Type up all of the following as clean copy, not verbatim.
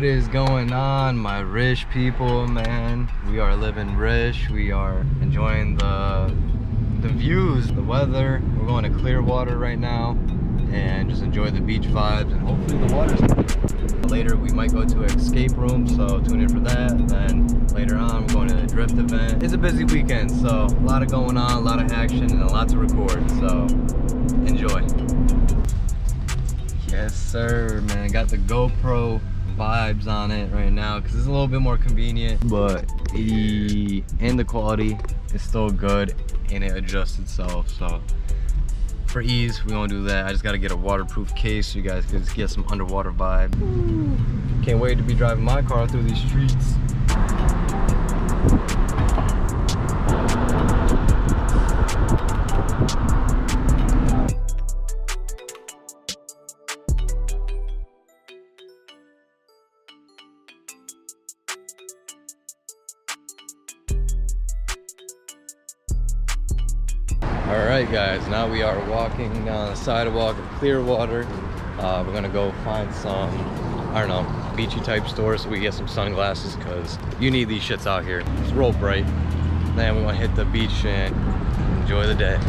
What is going on, my Rish people, man? We are living Rish. We are enjoying the views, the weather. We're going to Clearwater right now and just enjoy the beach vibes, and hopefully the water's good. Later we might go to an escape room, so tune in for that. And then later on we're going to a drift event. It's a busy weekend, so a lot of going on, a lot of action, and a lot to record, so enjoy. Yes sir, man. Got the GoPro vibes on it right now because it's a little bit more convenient, but the quality is still good and it adjusts itself. So for ease, we won't do that. I just got to get a waterproof case so you guys can just get some underwater vibe. Can't wait to be driving my car through these streets. Alright guys, now we are walking down the sidewalk of Clearwater. We're gonna go find some, I don't know, beachy type store so we get some sunglasses because you need these shits out here. It's real bright. Then we want to hit the beach and enjoy the day.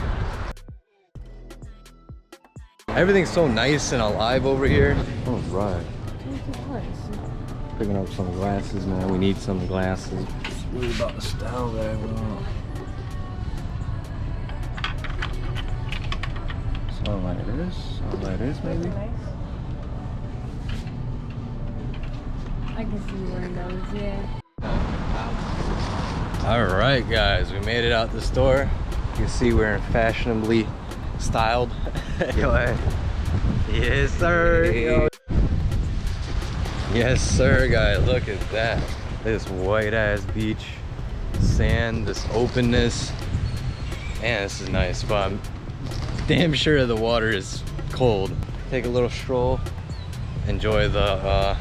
Everything's so nice and alive over here. Alright. Picking up some glasses, man. We need some glasses. It's really about the style that I want. Something like this maybe? Nice. I can see you wearing those, yeah. Alright guys, we made it out the store. You can see we're fashionably styled. Yo, hey. Yes sir. Yo. Yes sir guys, look at that. This white ass beach. Sand, this openness. Man, this is nice, but I'm damn sure the water is cold. Take a little stroll, enjoy the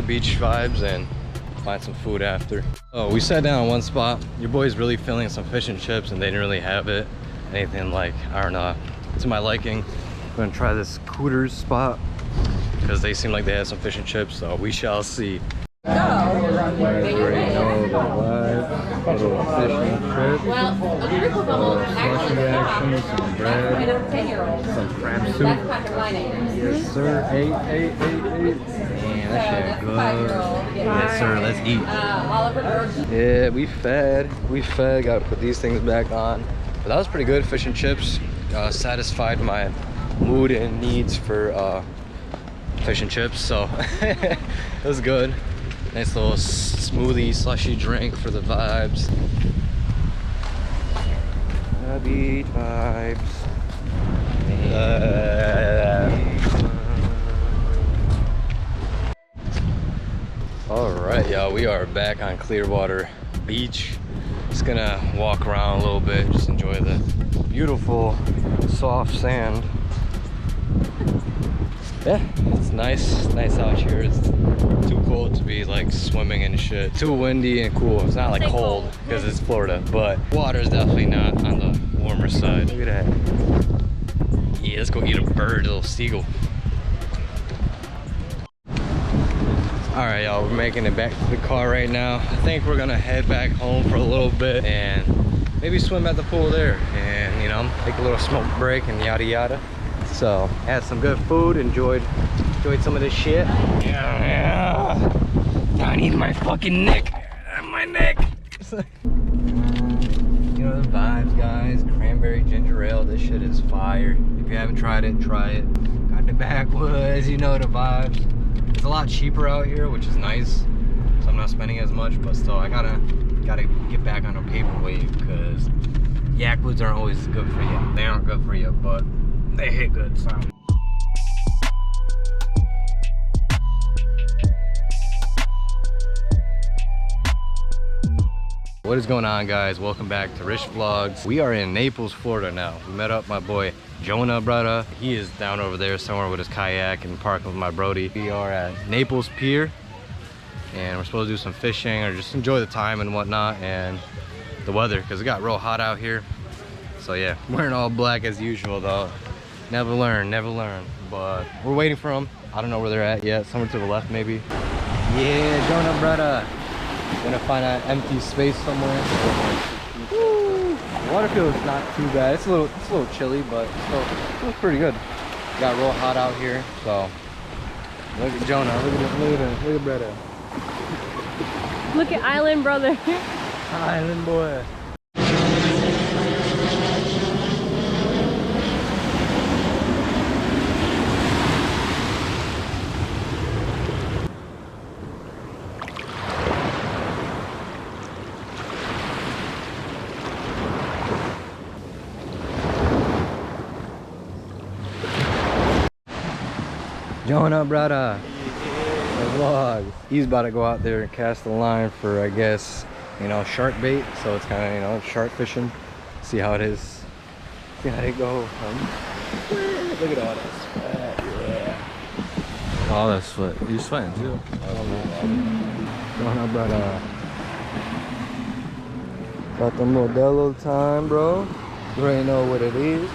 beach vibes, and find some food after. Oh, we sat down in one spot. Your boy's really feeling some fish and chips, and they didn't really have it. Anything like, I don't know, to my liking. I'm gonna try this Cooters spot because they seem like they had some fish and chips, so we shall see. You guys already know the vibe. A little fish and chips, slushy action, some bread, some crab soup. Yes sir, eight. Man, that shit good. Yes sir, let's eat. Yeah, we fed. Gotta put these things back on. But that was pretty good, fish and chips. Satisfied my mood and needs for fish and chips, so it was good. Nice little smoothie, slushy drink for the vibes. Beach vibes. Alright, y'all, we are back on Clearwater Beach. Just gonna walk around a little bit, just enjoy the beautiful, soft sand. Yeah, it's nice out here. It's too cold to be like swimming and shit. Too windy and cool. It's not like cold because it's Florida, but water is definitely not on the warmer side. Look at that. Yeah, let's go eat a bird, a little seagull. All right, y'all, we're making it back to the car right now. I think we're gonna head back home for a little bit and maybe swim at the pool there and, you know, take a little smoke break and yada yada. So, had some good food, enjoyed some of this shit. Yeah. I need my fucking neck. My neck. You know the vibes, guys. Cranberry ginger ale. This shit is fire. If you haven't tried it, try it. Got the backwoods. You know the vibes. It's a lot cheaper out here, which is nice. So I'm not spending as much, but still, I gotta get back on a paperweight because yak woods aren't always good for you. They aren't good for you, but they hit good, so. What is going on, guys? Welcome back to Rish Vlogs. We are in Naples, Florida now. We met up my boy Jonah, brother. He is down over there somewhere with his kayak and parking with my brody. We are at Naples Pier and we're supposed to do some fishing or just enjoy the time and whatnot and the weather because it got real hot out here. So yeah, wearing all black as usual though. Never learn, but we're waiting for them. I don't know where they're at yet. Somewhere to the left maybe. Yeah, Jonah brother. Gonna find an empty space somewhere. Woo. The water feels not too bad. It's a little chilly, but still feels pretty good. Got real hot out here, so look at Jonah. Look at brother. Look at Island brother. Island boy. Jonah brother. The vlog. He's about to go out there and cast a line for, I guess, you know, shark bait. So it's kind of, you know, shark fishing. See how it is. See how they go. Look at all that sweat. Yeah. All that sweat. You sweating too? Jonah brother. Got the Modelo time, bro. You already know what it is.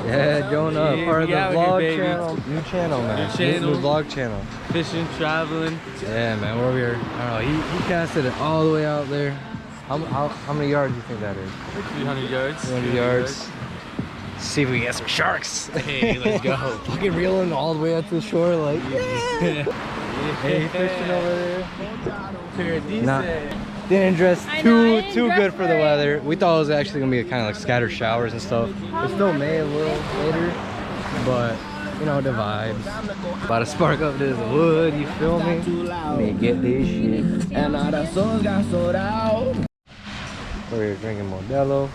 Yeah, Jonah, part of the vlog channel. New channel, man. New vlog channel. Fishing, traveling. Yeah, man, we're over here. I don't know, he casted it all the way out there. How many yards do you think that is? 300 yards. 300 yards. See if we can get some sharks. Hey, let's go. Fucking reeling all the way out to the shore, like, yeah. Hey, fishing over there. Nah, didn't dress too good for the weather. We thought it was actually gonna be kind of like scattered showers and stuff. It still may a little later, but you know the vibes. About to spark up this wood, you feel me? Let me get this shit. And all the souls got sold out. We're here drinking Modelo.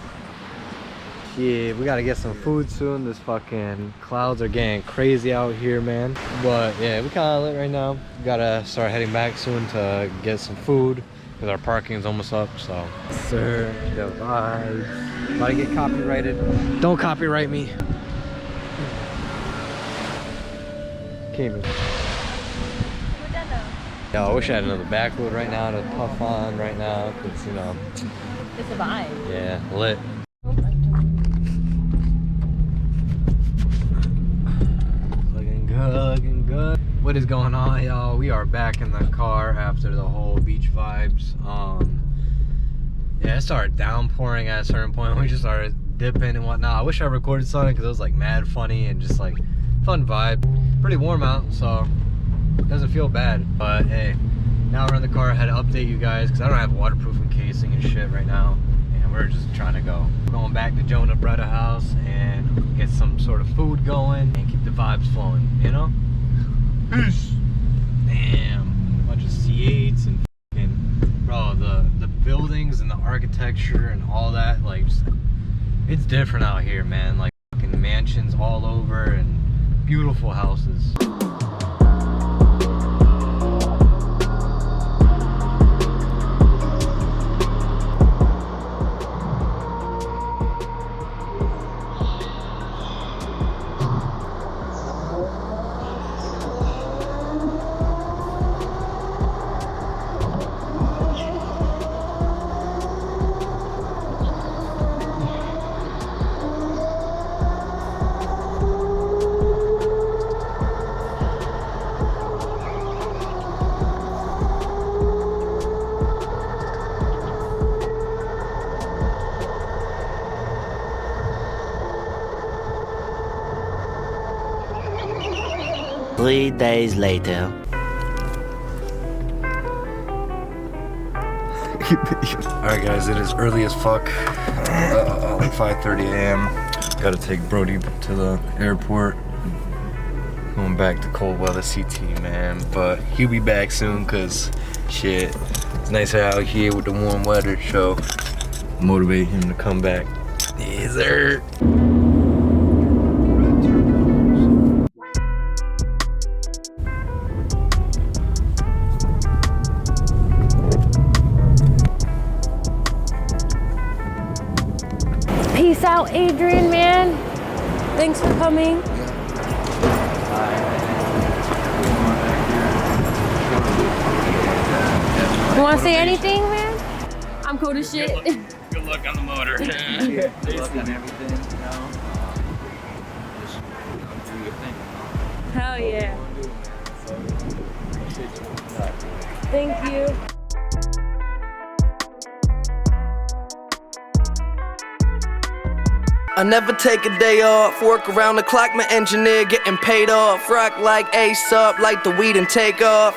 Yeah, we gotta get some food soon. This fucking clouds are getting crazy out here, man. But yeah, we kinda lit right now. We gotta start heading back soon to get some food because our parking is almost up, so. Sir, the vibes. About to get copyrighted. Don't copyright me. Can't even. Yo, I wish I had another backwood right now to puff on right now, because, you know. It's a vibe. Yeah, lit. Looking good. What is going on, y'all? We are back in the car after the whole beach vibes. Yeah, it started downpouring at a certain point. We just started dipping and whatnot. I wish I recorded something because it was like mad funny and just like fun vibe. Pretty warm out, so it doesn't feel bad. But hey, now we're in the car. I had to update you guys because I don't have waterproofing casing and shit right now. And we're just trying to go. We're going back to Jonah Bretta house and get some sort of food going and keep the vibes flowing, you know? Peace. Damn, bunch of C8s and fucking, bro, the buildings and the architecture and all that, like, just, it's different out here, man. Like fucking mansions all over and beautiful houses. Three days later. Alright guys, it is early as fuck, like 5:30 a.m. Gotta take Brody to the airport. Going back to cold weather CT, man. But he'll be back soon cause shit, it's nicer out here with the warm weather, so motivate him to come back. Yes, sir. Peace out, Adrian, man. Thanks for coming. You want to say anything, man? I'm cold as shit. Good luck on the motor. Good luck on everything, you know. Just do your thing. Hell yeah. Thank you. I never take a day off, work around the clock, my engineer getting paid off. Rock like Ace up, like the weed and take off.